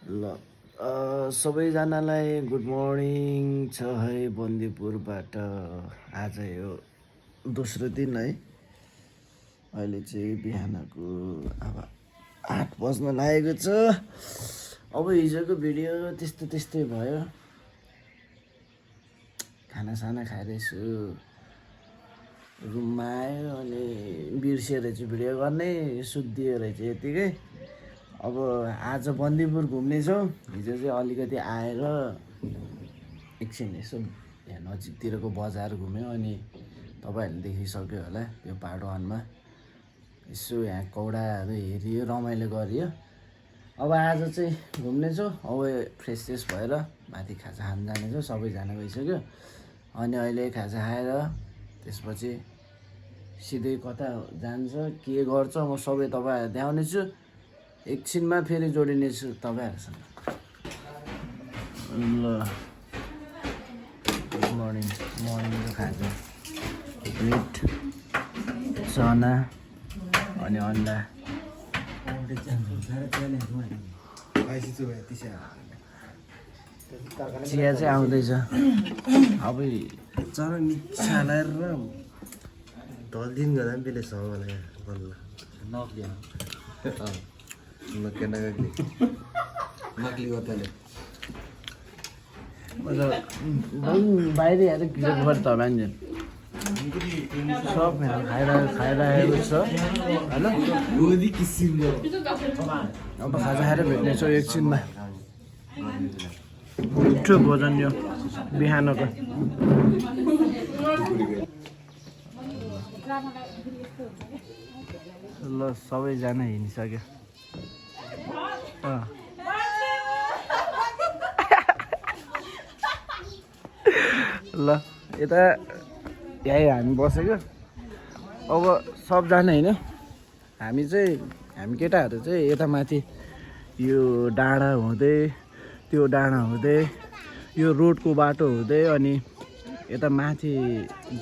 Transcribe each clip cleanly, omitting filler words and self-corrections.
ल सबैजनालाई good morning छ है बन्दीपुरबाट। आज यो दोस्रो दिन है। अहिले चाहिँ बिहानको अब 8 बज्न लागेको छ। अब हिजोको भिडियो त्यस्तै भयो। खानासाना खाइरहेछु, रुममा आयो अनि बिर्सियो रहेछ भिडियो गर्ने, सुत्दियो रहेछ यतिकै। अब आज बन्दीपुर घुम्नेछौँ। हिजो चाहिँ अलिकति आएर एकछिन यसो यहाँ नजिकतिरको बजार घुम्यो। अनि तपाईँहरूले देखिसक्यो होला यो पार्ट 1मा यसो यहाँ कौडाहरू हेरियो, रमाइलो गरियो। अब आज चाहिँ घुम्नेछौँ। अब फ्रेस भएर माथि खाजा खान जानेछौँ। सबैजना गइसक्यो। अनि अहिले खाजा खाएर त्यसपछि सिधै कता जान्छ, के गर्छ म सबै तपाईँहरूलाई देखाउनेछु। एकछिनमा फेरि जोडिनेछु तपाईँहरूसँग। ल गुड मर्निङ। मर्निङको खाजा ब्रेड, चना अनि अन्डा। चिया चाहिँ आउँदैछ। अब चरा मिठा लाएर ढल्दिन गर्दा पनि बेलेसम्म मलाई बल्ल नक्ली गर्दाले बाहिर आएर क्रिकेट गर्छ मान्छे सब यहाँ खाइरहेको छ होइन। अब खाजा खाएर भेट्नेछौँ एकछिनमा। मिठो भोजन यो बिहानको। ल सबैजना हिँडिसक्यो। ल यता यहीँ हामी बसेको। अब सबजना होइन, हामी केटाहरू चाहिँ यता माथि यो डाँडा हुँदै, त्यो डाँडा हुँदै, यो रोडको बाटो हुँदै, अनि यता माथि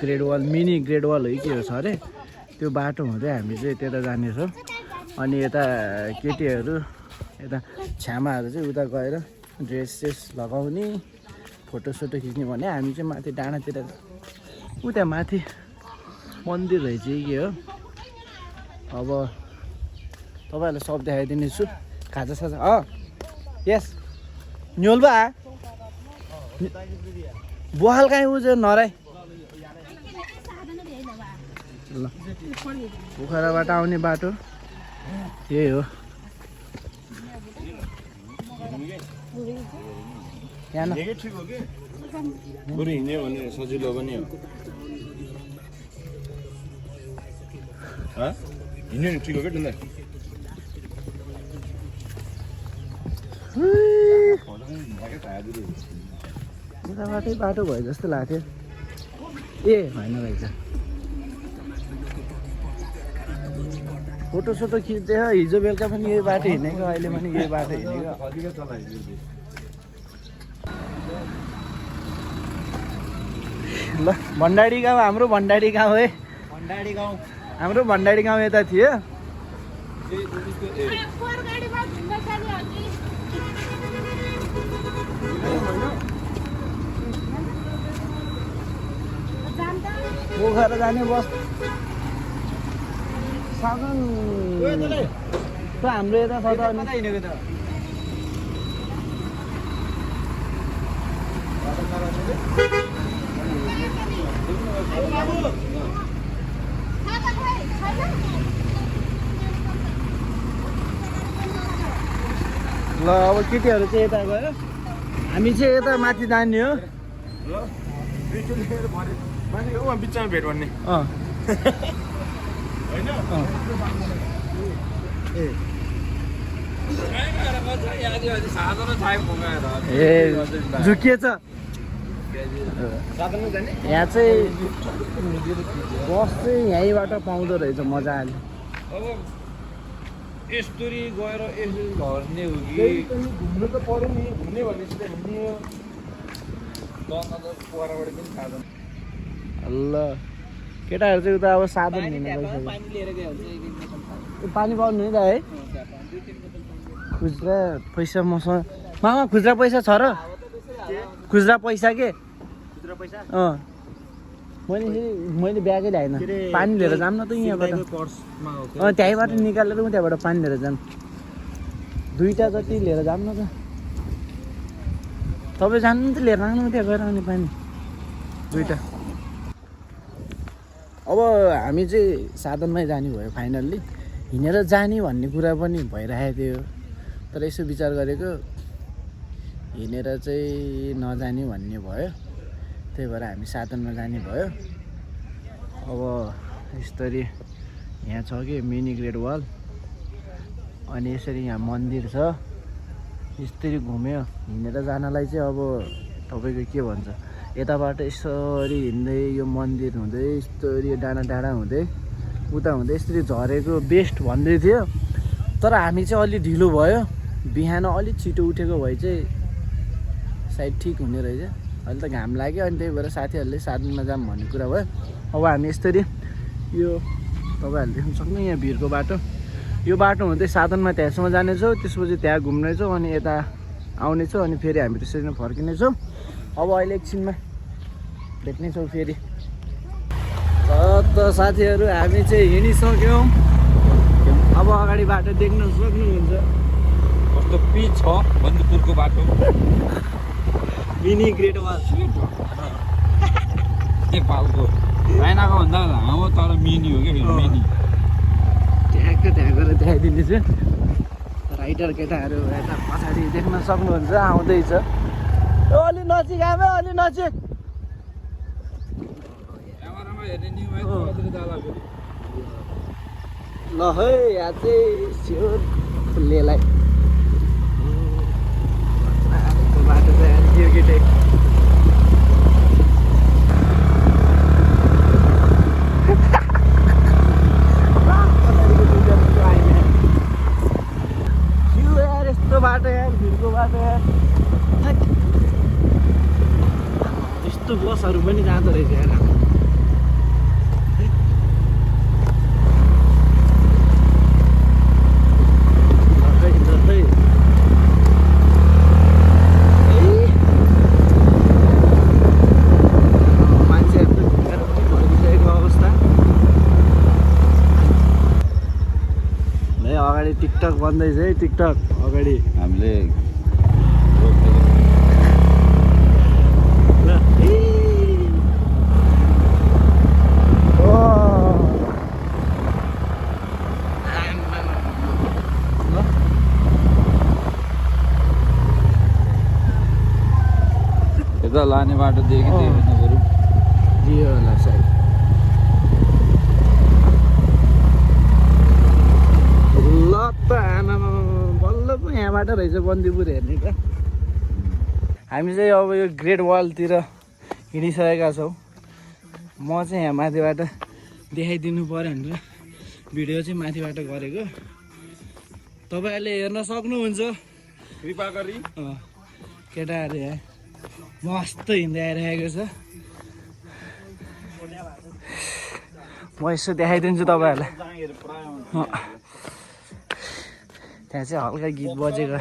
grade wall, mini grade wall हो कि के हो छ अरे, त्यो बाटो हुँदै हामी चाहिँ त्यता जानेछौँ। अनि यता केटीहरू, यता छ्यामाहरू चाहिँ उता गएर ड्रेस लगाउने, फोटोसोटो खिच्ने भने हामी चाहिँ माथि डाँडातिर, उता माथि मन्दिर रहेछ कि के हो। अब तपाईँहरूलाई सब देखाइदिनेछु। खाजा साजा यस न्योलबा बुहाल कहीँ उज नराई। ल पोखराबाट आउने बाटो यही हो। यहाँ हिँड्यो भने सजिलो पनि हो। हिँड्यो नि ठिक हो क्या डुन्दा। उताबाटै बाटो भयो जस्तो लाग्थ्यो। ए होइन रहेछ। फोटोसोटो खिच्दै हिजो बेलुका पनि यही बाटो हिँडेको, अहिले पनि यही बाटो हिँडेको। ल भण्डारी गाउँ, हाम्रो भण्डारी गाउँ है। हाम्रो भण्डारी गाउँ यता थियो। पोखरा जाने बस साधन त हाम्रो यता छ त। ल अब केटीहरू चाहिँ यता गयो, हामी चाहिँ यता माथि जाने हो। बिचमा भेट भन्ने ए झुकिएछ। यहाँ चाहिँ बस चाहिँ यहीँबाट पाउँदो रहेछ मजाले। अब यस्तोरी गएर यसरी झर्ने हो कि घुम्नु त पऱ्यो नि। घुम्ने भनेपछि त हिँड्ने हो। पोखराबाट पनि थाहा छैन। ल केटाहरू चाहिँ उता अब साधन हिँड्नु गइसक्यो। पानी पाउनु नि त है। खुद्रा पैसा मसँग मामा खुद्रा पैसा छ र खुद्रा पैसा के मैले ब्यागै ल्याएन पानी लिएर जाऊँ न त यहाँबाट त्यहीँबाट निकालेर त्यहाँबाट पानी लिएर जाऊँ 2टा जति लिएर जाऊँ न त तपाईँ जानु त लिएर आउनु त्यहाँ गएर आउने पानी 2टा अब हामी चाहिँ साधनमै जाने भयो फाइनल्ली हिँडेर जाने भन्ने कुरा पनि भइरहेको थियो तर यसो विचार गरेको हिँडेर चाहिँ नजाने भन्ने भयो त्यही भएर हामी साधनमा जाने भयो अब यसरी यहाँ छ कि मिनी ग्रेट वाल अनि यसरी यहाँ मन्दिर छ यसरी घुम्यो हिँडेर जानलाई चाहिँ अब तपाईँको के भन्छ यताबाट यसरी हिँड्दै यो मन्दिर हुँदै यसरी डाँडा डाँडा हुँदै उता हुँदै यसरी झरेको बेस्ट भन्दै थियो तर हामी चाहिँ अलि ढिलो भयो बिहान अलिक छिटो उठेको भए चाहिँ सायद ठिक हुने रहेछ अहिले त घाम लाग्यो अनि त्यही भएर साथीहरूले साधनमा जाऊँ भन्ने कुरा भयो अब हामी यसरी यो तपाईँहरूले देख्न सक्नु यहाँ भिरको बाटो यो बाटो हुँदै साधनमा त्यहाँसम्म जानेछौँ त्यसपछि त्यहाँ घुम्नेछौँ अनि यता आउनेछौँ अनि फेरि हामी त्यसरी नै फर्किनेछौँ अब अहिले एकछिनमा भेट्नेछौँ फेरि त साथीहरू हामी चाहिँ हिँडिसक्यौँ अब अगाडि बाटो देख्न सक्नुहुन्छ कस्तो पिच छ बन्दुपुरको बाटो मिनी ग्रेट वाल नेपालको चाइनाको भन्दा लामो तर मिनी हो क्या मिनी ट्याक्क त्यहाँ गएर देखाइदिनेछु राइडर केटाहरू यता पछाडि देख्न सक्नुहुन्छ आउँदैछ अलि नजिक आयो अलि नजिक ल है यहाँ चाहिँ स्योर खुल्लेलाई बाटो चाहिँ गिरगिटे यस्तो बाटो यार भिरको बाटो यार यस्तो बसहरू पनि जाँदो रहेछ यार अगाडि टिकटक बन्दैछ है टिकटक अगाडि हामीले यता लाने बाटो देखि दियो होला सायद ल त आमामा बल्ल पो यहाँबाट रहेछ बन्दीपुर हेर्ने त हामी चाहिँ अब यो ग्रेट वालतिर हिँडिसकेका छौँ म चाहिँ यहाँ माथिबाट देखाइदिनु पऱ्यो भनेर भिडियो चाहिँ माथिबाट गरेको तपाईँहरूले हेर्न सक्नुहुन्छ कृपा गरी केटाहरू यहाँ मस्त हिँड्दै आइरहेको छ म यसो देखाइदिन्छु तपाईँहरूलाई त्यहाँ चाहिँ हल्का गीत बजेको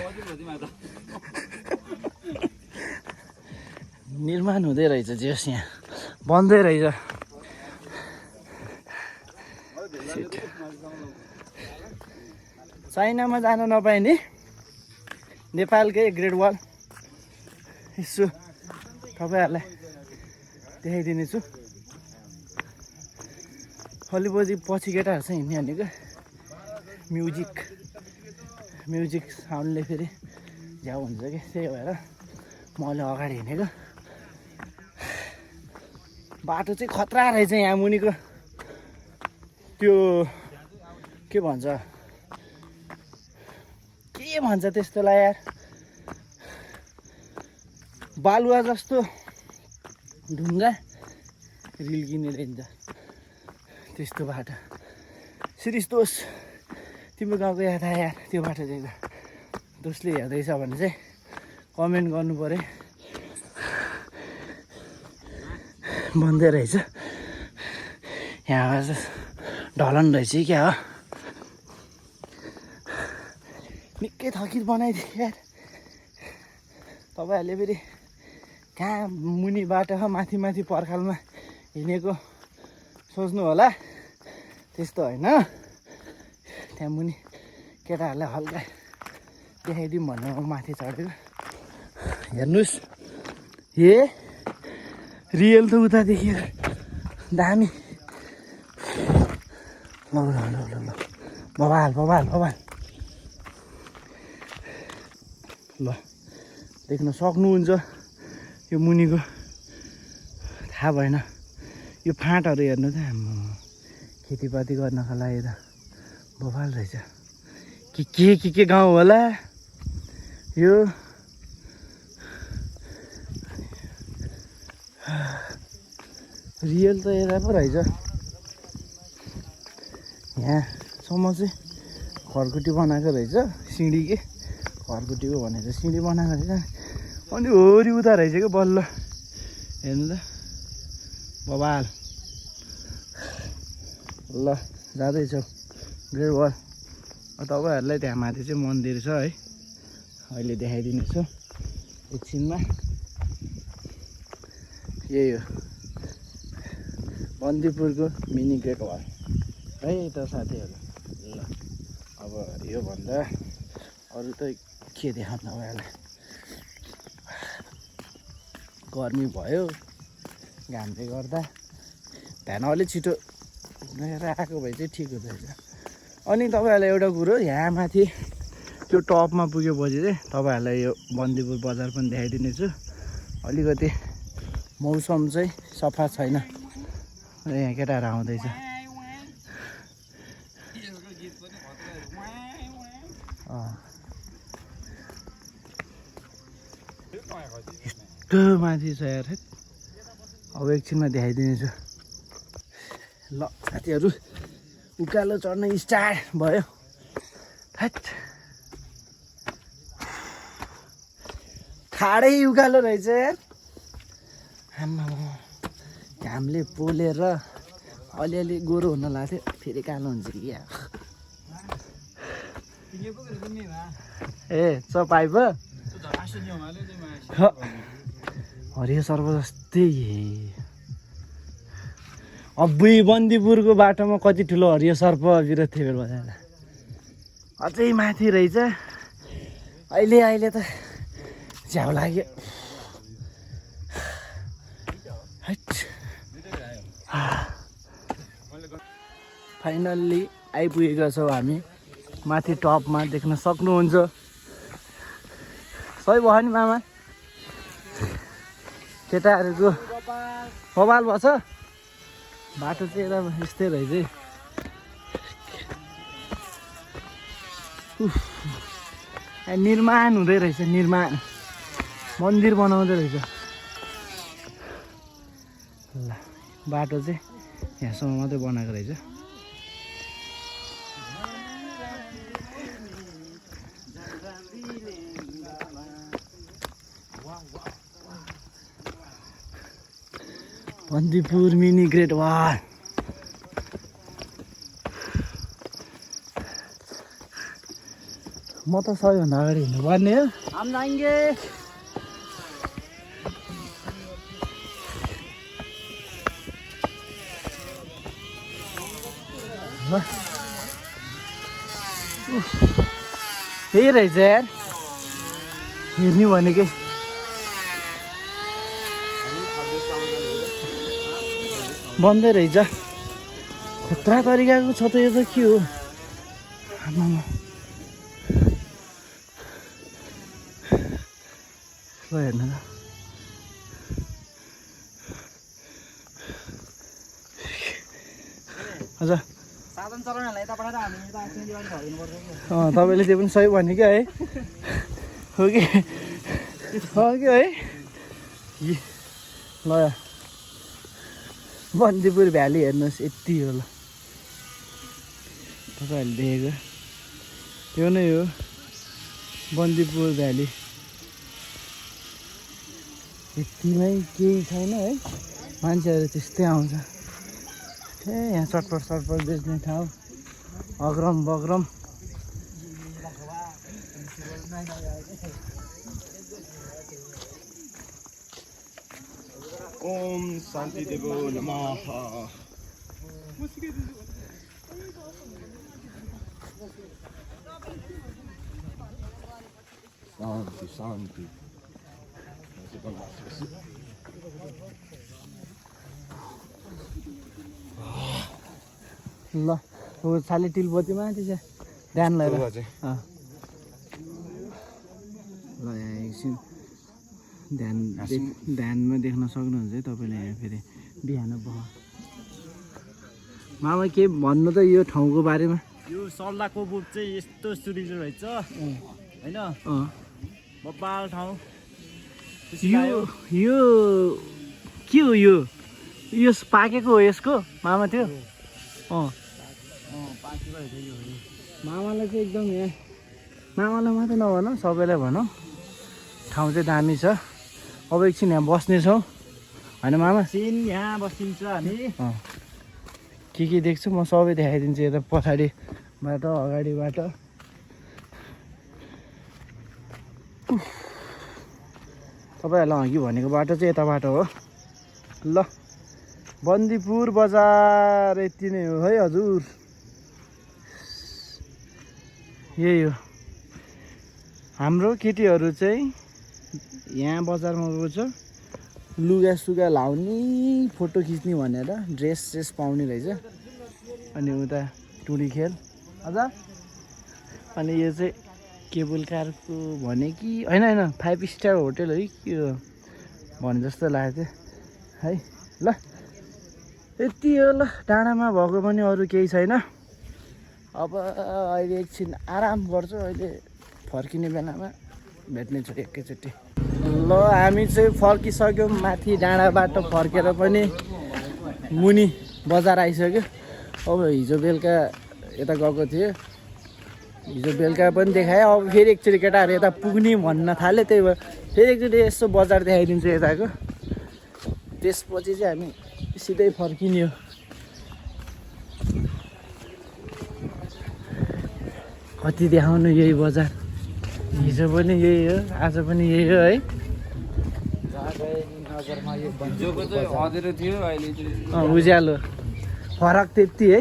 निर्माण हुँदै रहेछ जेस यहाँ बन्दै रहेछ चाइनामा जान नपाइने नेपालकै ग्रेट वाल यसो तपाईँहरूलाई देखाइदिनेछु अलिपछि पछि केटाहरू चाहिँ हिँड्ने भनेको म्युजिक साउन्डले फेरि झ्याउ हुन्छ कि त्यही भएर म अहिले अगाडि हिँडेको बाटो चाहिँ खतरा रहेछ यहाँ मुनिको त्यो के भन्छ त्यस्तोलाई यार बालुवा जस्तो ढुङ्गा रिल किनेर हिँड्छ त्यस्तो बाटो सिरिस दोष तिम्रो गाउँको याद आयो यार त्यो बाटो चाहिँ दोषले हेर्दैछ भने चाहिँ कमेन्ट गर्नु पऱ्यो बन्दै रहेछ यहाँ ढलन रहेछ क्या हो निकै थकित बनाइदियो यार तपाईँहरूले फेरि कहाँ मुनि बाटो माथि माथि पर्खालमा हिँडेको सोच्नु होला त्यस्तो होइन त्यहाँ मुनि केटाहरूलाई हल्का देखाइदिउँ भनेर म माथि चढेको हेर्नुहोस् रियल त उता देखेर दामी ल ल ल ल ल बबाल बबाल बबाल ल देख्न सक्नुहुन्छ यो मुनिको थाहा भएन यो फाँटहरू हेर्नु त हाम्रो खेतीपाती गर्नको लागि त बबाल रहेछ के गाउँ होला यो रियल त यता पो रहेछ यहाँसम्म चाहिँ खरकुटी बनाएको रहेछ सिँढी के खरकुटीको भनेर सिँढी बनाएको रहेछ अनि होरी उता रहेछ क्या बल्ल हेर्नु त बबाल ल जाँदैछौँ ग्रेट वाल तपाईँहरूलाई त्यहाँ माथि चाहिँ मन्दिर छ है अहिले देखाइदिनेछु एकछिनमा यही हो बन्दीपुरको मिनी ग्रेट वाल है त साथीहरू ल अब योभन्दा अरू त के देखाउनु तपाईँहरूलाई गर्मी भयो घामले गर्दा बिहान अलिक छिटो लिएर आएको भए चाहिँ ठिक हुँदैछ अनि तपाईँहरूलाई एउटा कुरो यहाँ माथि त्यो टपमा पुगेपछि चाहिँ तपाईँहरूलाई यो बन्दीपुर बजार पनि देखाइदिनेछु अलिकति मौसम चाहिँ सफा छैन यहाँ केटाहरू आउँदैछ यस्तो माथि छ यार अब एकछिनमा देखाइदिनेछु ल साथीहरू उकालो चढ्न स्टार्ट भयो ठाडै उकालो रहेछ यार आम्मा घामले पोलेर अलिअलि गोरो हुन लाग्थ्यो फेरि कालो हुन्छ कि क्या ए चपाइप हरियो सर्प जस्तै अब्बुई बन्दीपुरको बाटोमा कति ठुलो हरियो सर्प विरोध थियो बजाएर अझै माथि रहेछ अहिले त झ्याउ लाग्यो फाइनल्ली आइपुगेका छौँ हामी माथि टपमा देख्न सक्नुहुन्छ सही भयो नि मामा केटाहरूको बबाल भएछ बाटो चाहिँ यता यस्तै रहेछ है निर्माण हुँदै रहेछ निर्माण मन्दिर बनाउँदै रहेछ ल बाटो चाहिँ यहाँसम्म मात्रै बनाएको रहेछ बन्दीपुर मिनी ग्रेट वाल म त सबैभन्दा अगाडि हिँड्नुपर्ने हो हम जाएंगे त्यही रहेछ यार हेर्ने भनेकै बन्दै रहेछ खतरा तरिकाको छ त यो त के हो आमामा ल हेर्नु त हजुर साधन चलाउनलाई यता पठाएर हामी यता सिन्जीबाट फर्किनुपर्छ तपाईँले त्यो पनि सही भन्यो क्या है हो कि है ल बन्दीपुर भ्याली हेर्नुहोस् यति हो ल तपाईँहरूले देखेको त्यो नै हो बन्दीपुर भ्याली यतिमै केही छैन है मान्छेहरू त्यस्तै आउँछ ए यहाँ चटपट बेच्ने ठाउँ अग्रम बग्रम ओम शान्ति देवो नमः शान्ति शान्ति ल ऊ साले टिलपतीमा त्यसो ध्यान लगाएर ल यहाँ एकछिन ध्यानमा देख्न सक्नुहुन्छ है तपाईँले यहाँ फेरि बिहान मामा के भन्नु त यो ठाउँको बारेमा यो सल्लाहको बुट चाहिँ यस्तो सुरिलो रहेछ होइन बब्बाल ठाउँ यो के हो यो पाकेको हो यसको मामा थियो पाकेको रहेछ यो मामालाई चाहिँ एकदम यहाँ मामालाई मात्रै नभनौँ सबैलाई भनौँ ठाउँ चाहिँ दामी छ अब एकछिन यहाँ बस्नेछौँ होइन मामा यहाँ बसिन्छ हामी के देख्छु म सबै देखाइदिन्छु यता पछाडिबाट अगाडिबाट तपाईँहरूलाई अघि भनेको बाटो चाहिँ यता बाटो हो ल बन्दीपुर बजार यति नै हो है हजुर यही हो हाम्रो केटीहरू चाहिँ यहाँ बजारमा गएको छ लुगा सुगा लाउने फोटो खिच्ने भनेर ड्रेस पाउने रहेछ अनि उता टुडी खेल अझ अनि यो चाहिँ केबल कारको भने कि होइन 5 स्टार होटेल है के हो भने जस्तो लाग्थ्यो है ल यति हो ल डाँडामा भएको पनि अरू केही छैन अब अहिले एकछिन आराम गर्छु अहिले फर्किने बेलामा भेट्नेछु एकैचोटि ल हामी चाहिँ फर्किसक्यौँ माथि डाँडाबाट फर्केर पनि मुनि बजार आइसक्यो अब हिजो बेलुका यता गएको थियो हिजो बेलुका पनि देखाएँ अब फेरि एकचोटि केटाहरू यता पुग्ने भन्न थाल्यो त्यही भएर फेरि एकचोटि यसो बजार देखाइदिन्छु यताको त्यसपछि चाहिँ हामी सिधै फर्किने हो कति देखाउनु यही बजार हिजो पनि यही हो आज पनि यही हो है उज्यालो फरक त्यति है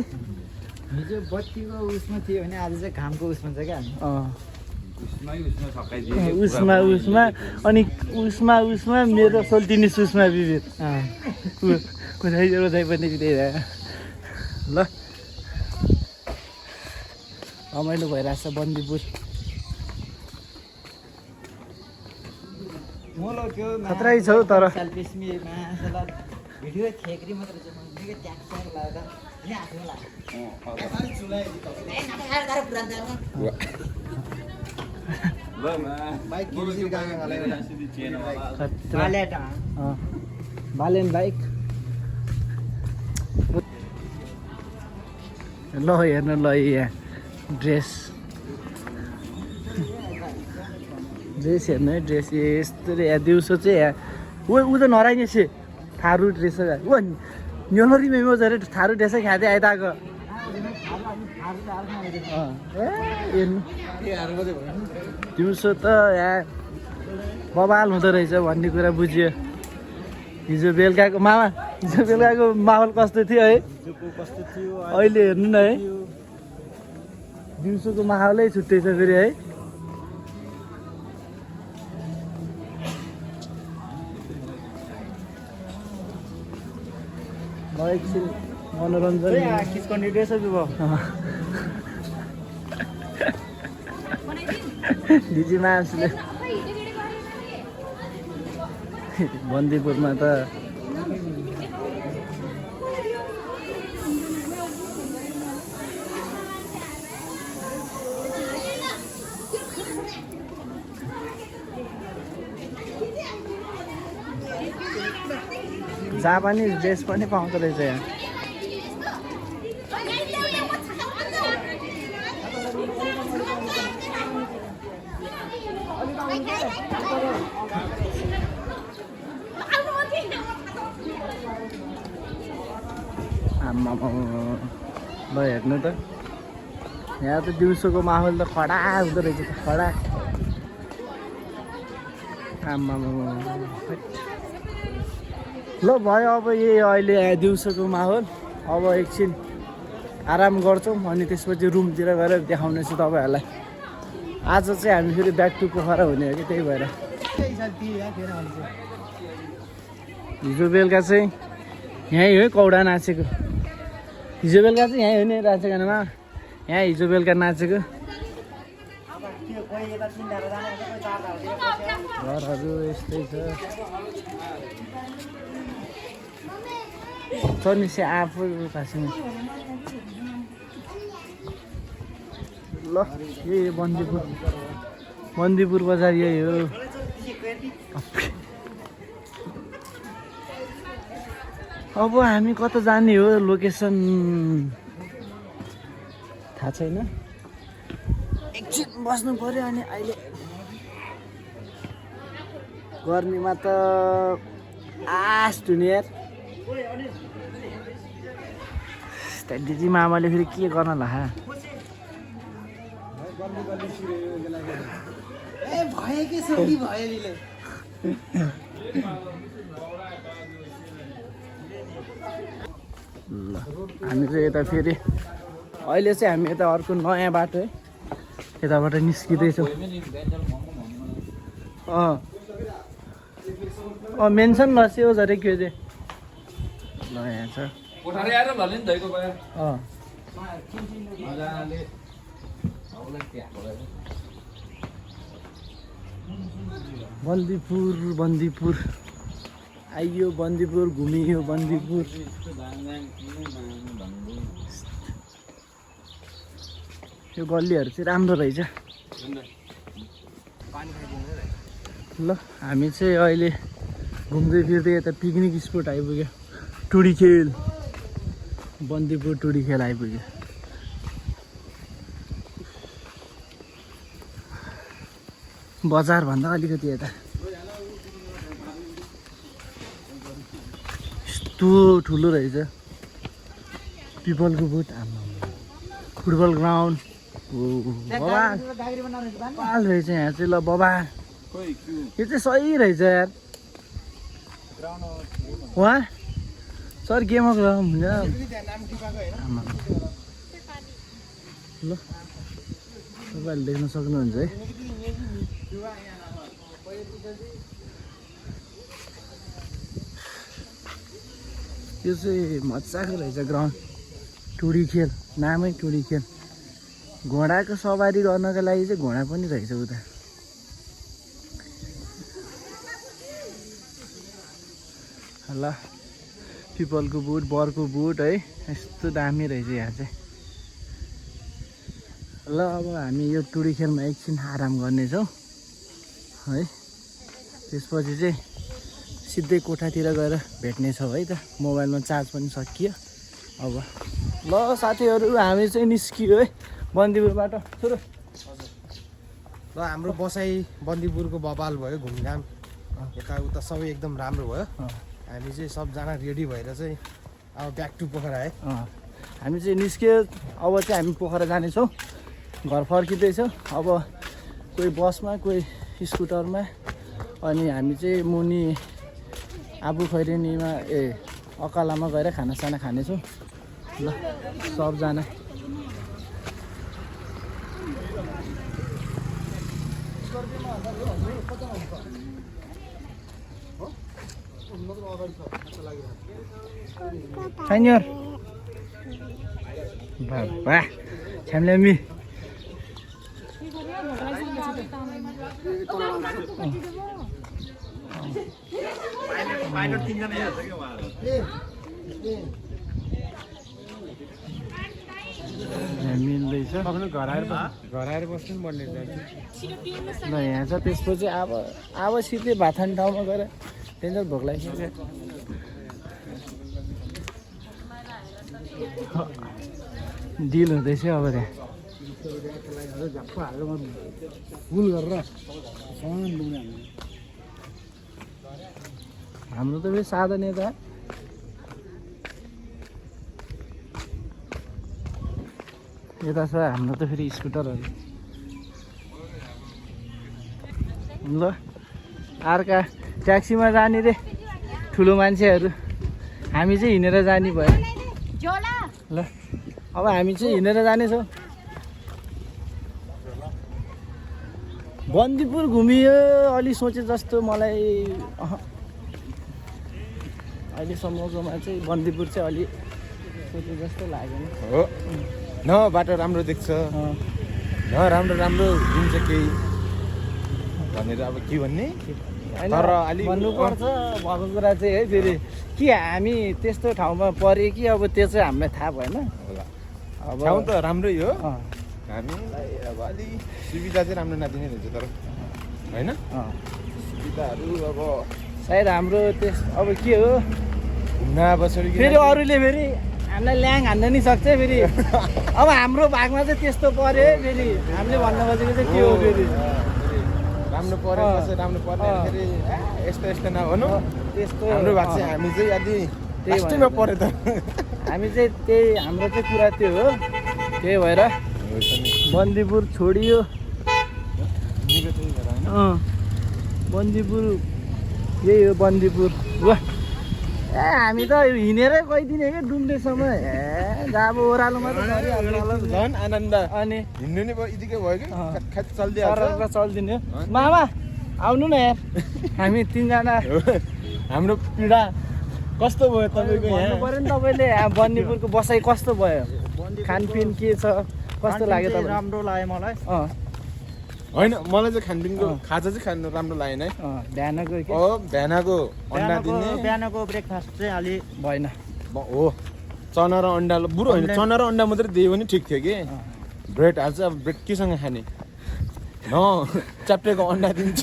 हिजो बत्तीको उसमा थियो भने आज चाहिँ घामको उसमा छ क्या उसमा अनि उसमा मेरो सोल्टिनी सुषमा विभेद उतै पनि त्यही ल रमाइलो भइरहेछ बन्दीपुर खतरै छौ तर भिडियो खेक्री मात्र बालेन बाइक ल हेर्नु ल यहाँ ड्रेस हेर्नु है ड्रेस यस्तो यहाँ दिउँसो चाहिँ यहाँ ऊ त नराइने छे थारू ड्रेस ऊ न्योलरी मेमो अरे थारू ड्रेसै खाँदै आइताको दिउँसो त यहाँ बबाल हुँदो रहेछ भन्ने कुरा बुझ्यो हिजो बेलुकाको माहौल कस्तो थियो है अहिले हेर्नु न है दिउँसोको माहौलै छुट्टै छ फेरि है एकछिन मनोरञ्जन खिच्कने ड्रेस भयो दिदी मान्छेले बन्दीपुरमा त जापानिज ड्रेस पनि पाउँदो रहेछ यहाँ ल हेर्नु त यहाँ त दिउँसोको माहौल त खडा हुँदो रहेछ खडा आमामा ल भयो अब यही अहिले दिउँसोको माहौल अब एकछिन आराम गर्छौँ अनि त्यसपछि रुमतिर गएर देखाउनेछु तपाईँहरूलाई आज चाहिँ हामी फेरि ब्याक टु पोखरा हुने हो कि त्यही भएर हिजो बेलुका चाहिँ यहीँ हो कौडा नाचेको हिजो बेलुका चाहिँ यहीँ हो नि नाचेकोमा यहाँ हिजो बेलुका नाचेको घरहरू यस्तै छ निसे आफू खासमा ल यही बन्दीपुर बजार यही हो अब हामी कता जाने हो लोकेसन थाहा छैन एकछिन बस्नु पर्यो अनि अहिले गर्मीमा त आस दुनियाँ दिदी मामाले फेरि के गर्न ला ल हामी चाहिँ यता फेरि अहिले चाहिँ हामी यता अर्को नयाँ बाटो है यताबाट निस्किँदैछौँ मेन्सन लस्यो जरे के चाहिँ ल यहाँ छ बन्दीपुर आइयो बन्दीपुर घुमियो बन्दीपुर यो गल्लीहरू चाहिँ राम्रो रहेछ ल हामी चाहिँ अहिले घुम्दै फिर्दै यता पिकनिक स्पोट आइपुग्यो टुडीखेल बन्दीपुर टुडीखेल आइपुग्यो बजारभन्दा अलिकति यता यस्तो ठुलो रहेछ पिपलको बुट फुटबल ग्राउन्ड बबाल रहेछ यहाँ चाहिँ ल बबा यो चाहिँ सही रहेछ यार वहाँ सर गेममा हुन्छ ल तपाईँहरूले देख्न सक्नुहुन्छ है यो चाहिँ मजाको रहेछ ग्राउन्ड टुडीखेल नामै टुडीखेल घोडाको सवारी गर्नको लागि चाहिँ घोडा पनि रहेछ उता ल पिपलको बुट बरको बुट है यस्तो दामी रहेछ यहाँ चाहिँ ल अब हामी यो टुडीखेलमा एकछिन आराम गर्नेछौँ है त्यसपछि चाहिँ सिधै कोठातिर गएर भेट्नेछौँ है त मोबाइलमा चार्ज पनि सकियो अब ल साथीहरू हामी चाहिँ निस्कियो है बन्दीपुरबाट सुरु ल हाम्रो बसाइ बन्दीपुरको बबाल भयो घुमघाम यताउता सबै एकदम राम्रो भयो हामी चाहिँ सबजना रेडी भएर चाहिँ अब ब्याक टु पोखरा है हामी चाहिँ निस्क्यो अब चाहिँ हामी पोखरा जानेछौँ घर फर्किँदैछौँ अब कोही बसमा कोही स्कुटरमा अनि हामी चाहिँ मुनि आबु खैरेनीमा अकालामा गएर खानासाना खानेछौँ ल सबजना Senior. Baba. Chamlemi. Pilot tinggal ya, saya मिल्दैछ घर आएर बस्नु पनि पर्ने ल यहाँ छ त्यसपछि अब सिधै भात खाने ठाउँमा गएर डेन्जर भोक लागिसक्यो डिल हुँदैछ अब त्यहाँ फुल गरेर हाम्रो त फेरि सादा नेता यता छ हाम्रो त फेरि स्कुटरहरू ल अर्का ट्याक्सीमा जाने रे ठुलो मान्छेहरू, हामी चाहिँ हिँडेर जाने भयो। ल अब हामी चाहिँ हिँडेर जानेछौँ। बन्दीपुर घुमियो अलि सोचे जस्तो मलाई अहिलेसम्मकोमा चाहिँ बन्दीपुर चाहिँ अलि सोचे जस्तो लागेन। हो न बाटो राम्रो देख्छ न राम्रो राम्रो दिन्छ केही भनेर अब के भन्ने तर अलि भन्नुपर्छ भएको कुरा चाहिँ है फेरि कि हामी त्यस्तो ठाउँमा पऱ्यो कि अब त्यो चाहिँ हामीलाई थाहा भएन। अब ठाउँ त राम्रै हो, हामीलाई अब अलि सुविधा चाहिँ राम्रो नदिने रहेछ तर होइन सुविधाहरू अब सायद हाम्रो त्यस अब के हो नबसेर फेरि अरूले फेरि हामीलाई ल्याङ हान्न नि सक्छ फेरि। अब हाम्रो भागमा चाहिँ त्यस्तो पऱ्यो है फेरि हामीले भन्न खोजेको चाहिँ के हो फेरि राम्रो पऱ्यो कसै राम्रो पर्ने फेरि यस्तो यस्तो नभनौँ त्यस्तो हाम्रो भाग चाहिँ हामी चाहिँ अलि लास्टैमा पऱ्यो त हामी चाहिँ त्यही हाम्रो चाहिँ कुरा त्यो हो। त्यही भएर बन्दीपुर छोडियो। बन्दीपुर यही हो बन्दीपुर। वाह ए हामी त हिँडेरै गइदिने क्या डुम्रेसम्म। ए जब ओह्रालोमा त झन् आनन्द अनि हिँड्नु नै भयो यतिकै भयो कि खाट चल्दिहाल्छ चल्दिने हो। मामा आउनु न यार हामी तिनजना हाम्रो पीडा कस्तो भयो तपाईँको भन्नु यहाँ पऱ्यो नि तपाईँले बन्दीपुरको बसाइ कस्तो भयो, खानपिन के छ, कस्तो लाग्यो तपाईँ? राम्रो लाग्यो मलाई। होइन मलाई चाहिँ खानपिनको खाजा चाहिँ खानु राम्रो लागेन है। बिहानको के बिहानको अन्डा दिने बिहानको ब्रेकफास्ट चाहिँ अलि भएन। हो चना र अन्डा बुढो होइन चना र अन्डा मात्रै दियो भने ठिक थियो कि ब्रेड हाल्छ। अब ब्रेड केसँग खाने न च्याप्टेको अन्डा दिन्छ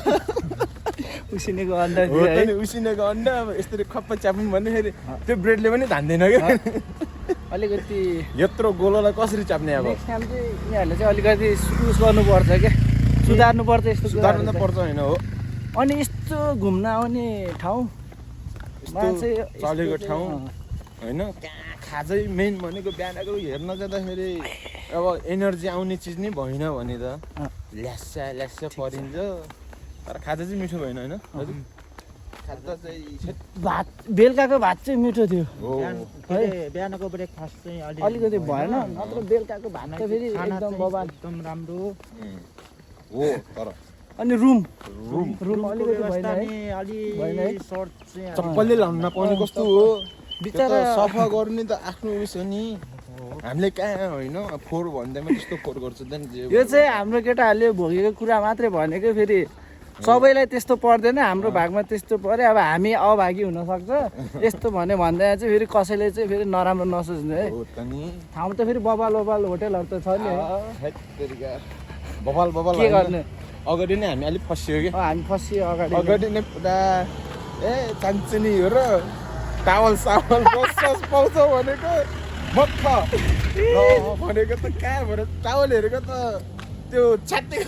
उसिनेको अन्डा हो त नि उसिनेको अन्डा अब यसरी खप्प च्यापौँ भने फेरि त्यो ब्रेडले पनि धान्दैन क्या अलिकति यत्रो गोलोलाई कसरी च्याप्ने अब नेक्स्ट टाइम चाहिँ यिनीहरूले चाहिँ अलिकति उस गर्नुपर्छ क्या, सुधार्नुपर्छ यस्तो सुधार्नु त कुराहरू पर्छ होइन हो। चाहिँ। अनि यस्तो घुम्न आउने ठाउँ यस्तो चलेको ठाउँ होइन कहाँ खाजै मेन भनेको बिहानको हेर्न जाँदाखेरि अब एनर्जी आउने चिज नै भएन भने त ल्यास्सा ल्यास्सा परिन्छ तर खाजा चाहिँ मिठो भएन होइन हजुर खाजा चाहिँ भात बेलुकाको भात चाहिँ मिठो थियो हो बिहानको ब्रेकफास्ट चाहिँ अलिकति भएन, नत्र बेलुकाको भात त फेरि एकदम बबाल एकदम राम्रो। हो तर अनि रुम रुम अलिकति भएन है, भएन है? सर्ट चाहिँ चप्पलले लाउनु नपाउने कस्तो हो बिचरा सफा गर्नु त आफ्नो उस हो नि हामीले कहाँ होइन फोहोर भन्दैमा त्यस्तो फोहोर गर्छ त नि यो चाहिँ हाम्रो केटाहरूले भोगेको कुरा मात्रै भनेको, फेरि सबैलाई त्यस्तो पर्दैन, हाम्रो भागमा त्यस्तो पर्यो। अब हामी अभागी हुनसक्छ यस्तो भन्दा चाहिँ फेरि कसैले चाहिँ फेरि नराम्रो नसोच्नु है। हो त नि ठाउँ त फेरि बबाल होटेलहरू त छ नि है, बबाल के गर्ने। अगाडि नै हामी अलिक फसियो कि हामी फसियो अगाडि नै पुरा चान्चुनी हो र टावल सावल बस पाउँछ भनेको मक्ख भनेको त कहाँ भएर टावल हेरेको त त्यो छ्याट्टे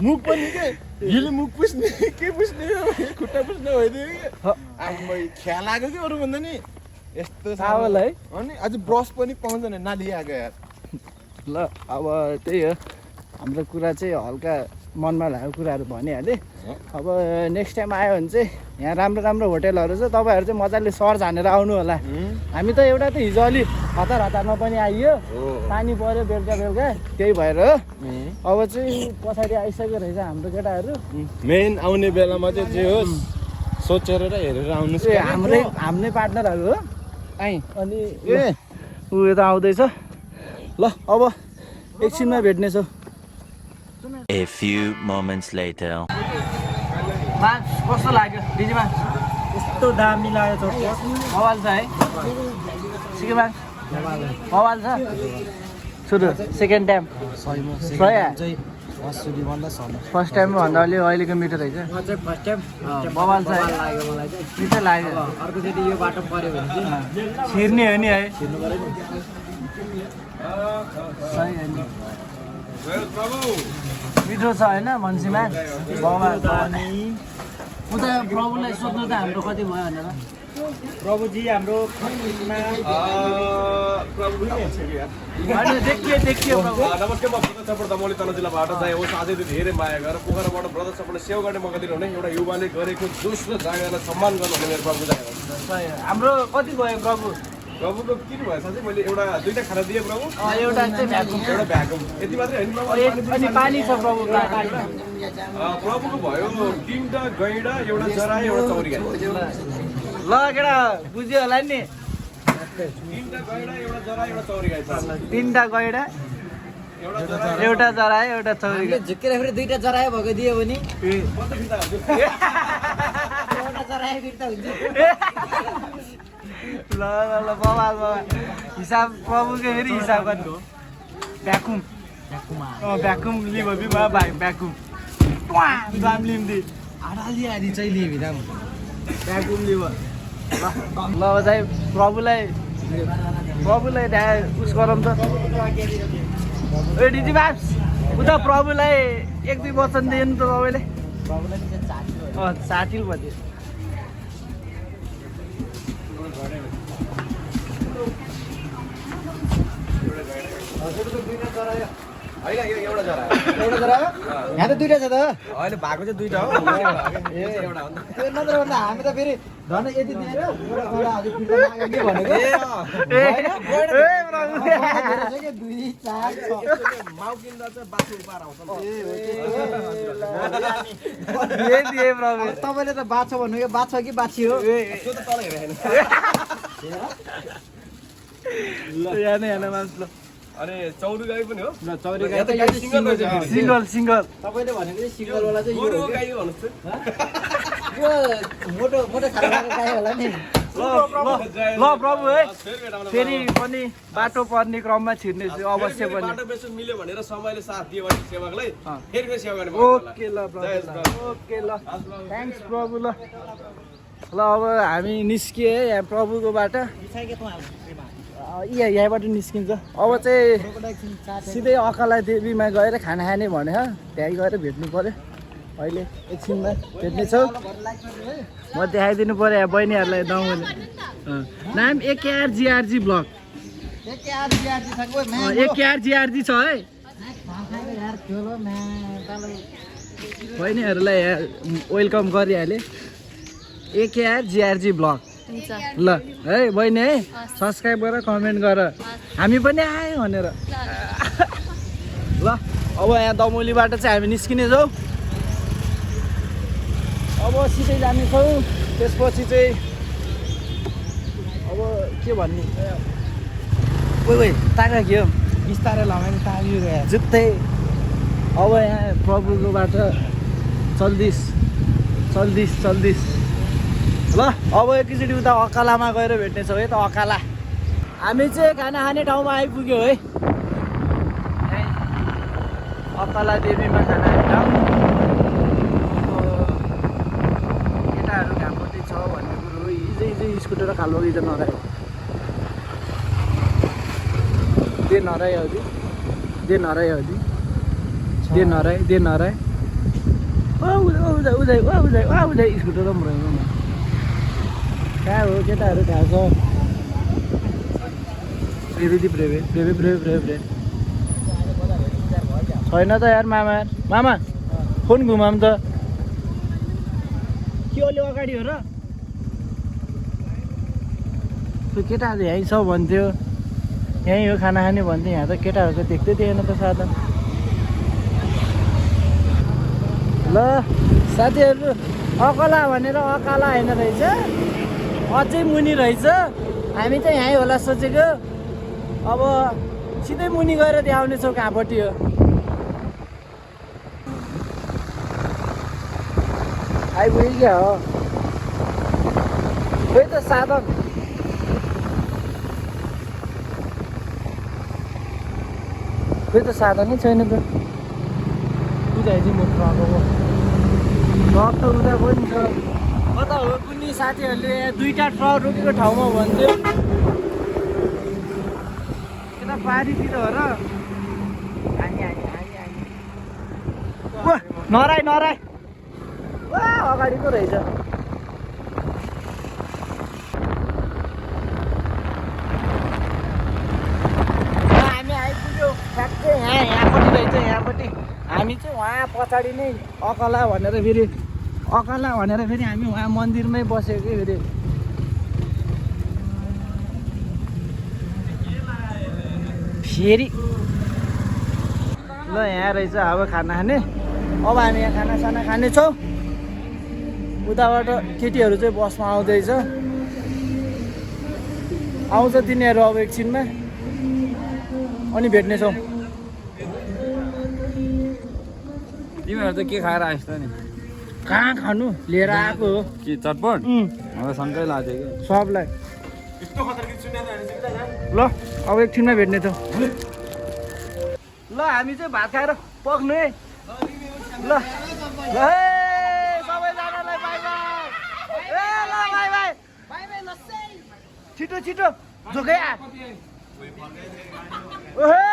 मुख पनि के हिले मुख पुस्ने के पुस्ने खुट्टा पुस्ने भइदियो कि आम्मै ख्याल लाग्यो कि अरू भन्दा नि यस्तो टावल है। अनि अझ ब्रस पनि पाउँदैन नालिआएको यार। ल अब त्यही हो हाम्रो कुरा चाहिँ हल्का मनमा लागेको कुराहरू भनिहालेँ। अब नेक्स्ट टाइम आयो भने चाहिँ यहाँ राम्रो राम्रो होटेलहरू छ, तपाईँहरू चाहिँ मजाले सर्च हानेर आउनु होला। हामी त एउटा त हिजो अलि हतारमा पनि आइयो, पानी पऱ्यो बेलुका त्यही भएर अब चाहिँ पछाडि आइसक्यो रहेछ हाम्रो केटाहरू। मेन आउने बेलामा चाहिँ जे होस् सोचेर र हेरेर आउनुहोस्। हाम्रै पार्टनरहरू हो आइ अनि ऊ यता आउँदैछ। ल अब एकछिनमा भेट्नेछौँ। A few moments later. कस्तो लाग्यो डिजीमा? यस्तो दामी लाग्यो बवाल छ है सिकेमा? बवाल छ सुरु सेकेन्ड टाइम फर्स्ट टाइम भन्दा अलि अहिलेको मिठो रहेछ। बवाल छ है, मिठो लाग्यो। अर्कोचोटि यो बाटो पऱ्यो भने चाहिँ छिर्ने हो नि है, छिर्नु पऱ्यो नि। सही हो नि, मिठो छ होइन मन्सीमा? बवाल उता प्रभुलाई सोध्नु त हाम्रो कति भयो भनेर प्रभुजी हाम्रो देखियो नमस्ते म प्रताप दमोली तल जिल्लाबाट चाहिँ होस् आजै धेरै माया गरेर पोखराबाट ब्रदर सबैले सेवा गर्ने मौका दिनुहुने एउटा युवाले गरेको जोस र जागरलाई सम्मान गर्नुहुने मेरो प्रभु हाम्रो कति भयो प्रभु प्रभुको किन भयो साथै मैले दुईटा खाना दिएँ प्रभु एउटा चाहिँ भ्याकुम एउटा भ्याकुम यति मात्रै होइन प्रभु अनि पानी छ प्रभु प्रभुको भयो 3टा गैँडा एउटा जरा एउटा चौरी गाई ल केटा बुझ्यो होला नि 3टा गैँडा एउटा जरा एउटा चौरी गाई छ 3टा गैँडा एउटा जरा एउटा चौरी गाई झुकेर फेरि 2टा जराए भएको दियो भने कति फिर्ता हुन्छ एउटा जराए फिर्ता हुन्छ ल बाबा हिसाब प्रभुको फेरि हिसाब गर्नु भ्याकुम भ्याकुम लिभ भाइ भ्याकुम दाम लिम्दी आधाली आधी चाहिँ लिए भिदाम भ्याकुम लिभ ल चाहिँ प्रभुलाई उस गरौँ त ए डिजी बाप्स उता प्रभुलाई 1-2 वचन दियो नि त तपाईँले साटिल भयो होइन यो एउटा जरा एउटा जरा यहाँ त 2टा छ त होइन भएको चाहिँ 2टा हो एउटा हो त्यो नत्र भन्दा हामी त फेरि धन यति दिएर एउटा अझै फिर्ता माग्यो के भनेको ए 2 4 माउ किन्दा चाहिँ बाछो उपार आउँछ दिए प्रभु तपाईँले त बाछो भन्नुभयो बाछो कि बाछी हो त्यो त तल हेरेन यहाँ मान्छे ल अनि चौरी गाई पनि हो चौरी गाई यहाँ त गाई सिङ्गल रहेछ सिङ्गल तपाईँले भनेको चाहिँ सिङ्गलवाला चाहिँ यो गोरु हो गाई भन्नुहोस् त यो मोटो मोटो खालको गाई होला नि ल प्रभु है फेरि पनि बाटो पर्ने क्रममा छिर्ने अवश्य पनि बाटो बेच्नु मिल्यो भनेर समयले साथ दियो भने सेवाकलाई फेरि फेरि सेवा गर्ने ओके ल प्रभु ओके ल थ्याङ्क्स प्रभु ल अब हामी निस्कियो है यहाँ प्रभुको बाटो यहाँबाट निस्किन्छ अब चाहिँ सिधै अकाला देवीमा गएर खाना खाने भने त्यहीँ गएर भेट्नु पऱ्यो अहिले एकछिनमा भेट्नेछौँ म देखाइदिनु पऱ्यो यहाँ बहिनीहरूलाई दाउले नाम AKRGRG ब्लग AKRGRG छ है बहिनीहरूलाई यहाँ वेलकम गरिहालेँ AKRGRG ब्लग ल है बहिनी है सब्सक्राइब गर कमेन्ट गर हामी पनि आयो भनेर ल अब यहाँ दमोलीबाट चाहिँ हामी निस्किने छौँ अब सिधै जानेछौँ त्यसपछि चाहिँ अब के भन्ने ओइ ताका के हो बिस्तारै लगाएर तागिरहेको जुत्तै अब यहाँ प्रभुको बाटो चल्दिस ल अब एकैचोटि उता अकालामा गएर भेट्नेछौँ है त अकाला हामी चाहिँ खाना खाने ठाउँमा आइपुग्यो है अकाला देवीमा खाना खाने ठाउँ केटाहरू घामपट्टि छ भन्ने कुरो हो हिजै स्कुटर खालको हिजो नरायो दे नराय उझाइ स्कुटर पनि रहेको कहाँ हो केटाहरू थाहा छ प्रेवे छैन त यार मामा फोन घुमाऊँ त के अलि अगाडि हो र त्यो केटाहरू यहीँ छ भन्थ्यो यहीँ हो खाना खाने भन्थ्यो यहाँ त केटाहरूको देख्दै थिएन त साधन ल साथीहरू अकला भनेर अकाला होइन रहेछ अझै मुनि रहेछ हामी चाहिँ यहीँ होला सोचेको अब सिधै मुनि गएर देखाउनेछौँ कहाँपट्टि हो आइपुग्यो क्या हो खोइ त साधन साधनै छैन त बुझाइदिउँ म ट्रक त उता पनि छ कता हो कुनै साथीहरूले 2टा ट्रक रोकेको ठाउँमा भन्थ्यो यता पारीतिर हो र नराई अगाडिको रहेछ। हामी आइपुग्यो ठ्याक्कै यहाँपट्टि रहेछ, यहाँपट्टि। हामी चाहिँ वहाँ पछाडि नै अकला भनेर फेरि हामी वहाँ मन्दिरमै बसेको कि फेरि। ल यहाँ रहेछ अब खाना खाने। अब हामी यहाँ खानासाना खानेछौँ। उताबाट केटीहरू चाहिँ बसमा आउँदैछ, आउँछ तिनीहरू अब एकछिनमा, अनि भेट्नेछौँ। तिमीहरू त के खाएर आइस् त नि? कहाँ खानु, लिएर आएको हो के चटपट? मलाई शङ्कै लाग्थ्यो कि सबलाई। ल अब एकछिनमा भेट्नेछौँ। ल हामी चाहिँ भात खाएर पक्नु है। ल ल सबैजनालाई बाई बाई। ए ल बाई बाई। छिटो छिटो झोकै आ। ओहे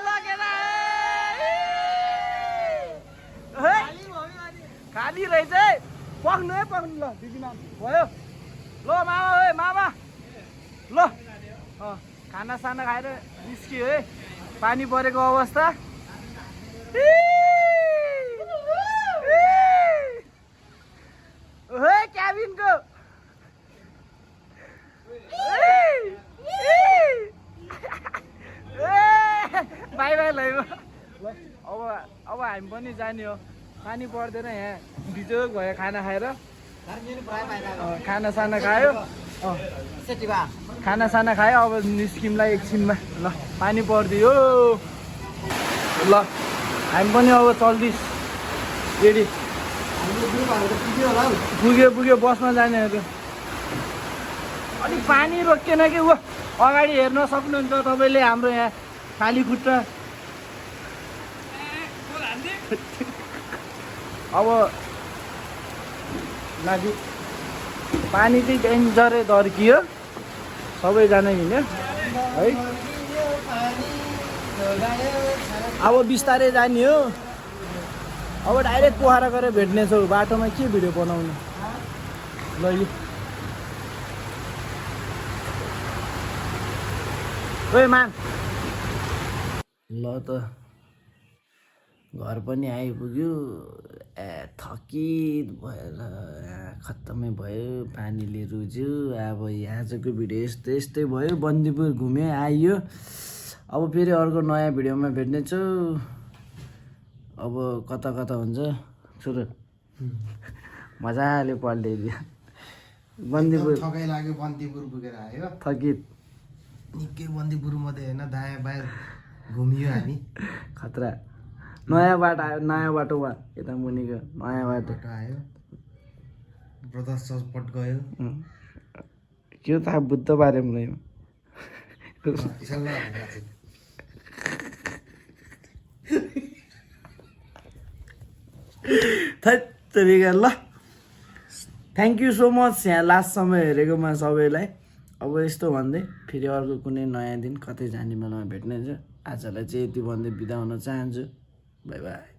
ल केटा ए खाली रहेछ है। पक्नु है पक्नु। ल दिदीमा भयो। ल मामा है मामा। ल खानासाना खाएर निस्कियो है। पानी परेको अवस्था। ओहे क्याबिनको बाई बाई ल अब हामी पनि जाने हो। पानी पर्दैन यहाँ, बिजोग भयो खाना खाएर। खानासाना खायो, खानासाना खायो। अब निस्किमलाई एकछिनमा। ल पानी परिदियो। ल हामी पनि अब चल्दैछ रेडी। पुग्यो बसमा जाने हो त्यो। अलिक पानी रोकिएन कि ऊ अगाडि हेर्न सक्नुहुन्छ तपाईँले हाम्रो यहाँ खाली खुट्टा। अब माथि पानी चाहिँ डेन्जरै दर्कियो, सबैजना हिँड्यो है। अब बिस्तारै जाने हो। अब डाइरेक्ट पोखरा गएर भेट्नेछौँ। बाटोमा के भिडियो बनाउनु। ल यो ओए मान। ल त घर पनि आइपुग्यो। थकित भएर खत्तमै भयो, पानीले रुज्यो। अब आजको भिडियो यस्तै भयो। बन्दीपुर घुम्यो आइयो। अब फेरि अर्को नयाँ भिडियोमा भेट्नेछु। अब कता कता हुन्छ सुरु मजाले पल्टाइदियो। बन्दीपुर थकै लाग्यो, बन्दीपुर पुगेर आयो। थकित निकै बन्दीपुर मात्रै होइन, दायाँ बायाँ घुमियो हामी। खतरा। नयाँ बाटो आयो, नयाँ बाटोमा यता मुनिको नयाँ बाटो आयो। ब्रदर्स चटपट गयो। के थाहा बुद्ध बारेमा रह्यो। तरिका ल थ्याङ्क यू सो मच यहाँ लास्टसम्म हेरेकोमा सबैलाई। अब यस्तो भन्दै फेरि अर्को कुनै नयाँ दिन कतै जाने बेलामा भेट्ने छ। आजलाई चाहिँ यति भन्दै बिदा हुन चाहन्छु। By by.